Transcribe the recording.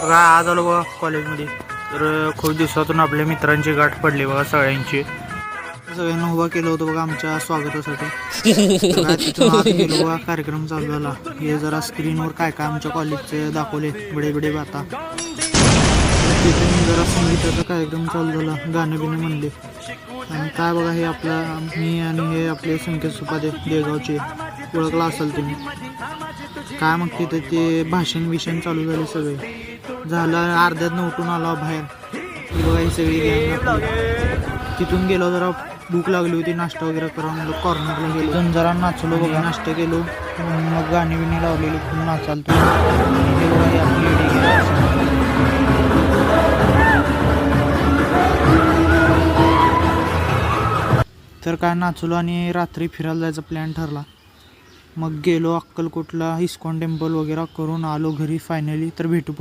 बघा आज आलो बघा कॉलेजमध्ये. तर खूप दिवसातून आपल्या मित्रांची गाठ पडली बघा सगळ्यांची. सगळ्यांना उभा केलं होतं बघा आमच्या स्वागतासाठी. बघा तिथून आत गेलो बघा, कार्यक्रम चालू झाला. हे जरा स्क्रीनवर काय काय आमच्या कॉलेजचे दाखवले, बडे बडे बाता. तिथून जरा संगीताचा कार्यक्रम चालू झाला, गाणे बिणे म्हणले. आणि काय बघा हे आपला मी आणि हे आपले संकेत सुपादे देगावचे, ओळखला असेल तुम्ही. काय मग तिथे ते भाषण चालू झाले सगळे. झालं अर्ध्यातनं उठून आला बाहेर. बघा ही सगळी गँग आपली. तिथून गेलो, जरा भूक लागली होती, नाश्ता वगैरे करून कॉर्नरला गेलो. तिथून जरा नाचलो बघा, नाश्ता केलो. मग गाणी बिणी लावलेली, खूप नाचालतो. हे बघा ही आपली तर काय नाचलो आणि रात्री फिरायला जायचा प्लॅन ठरला. मग गेलो अक्कलकोटला, इस्कॉन टेम्पल वगैरे करून आलो घरी फायनली. तर भेटू.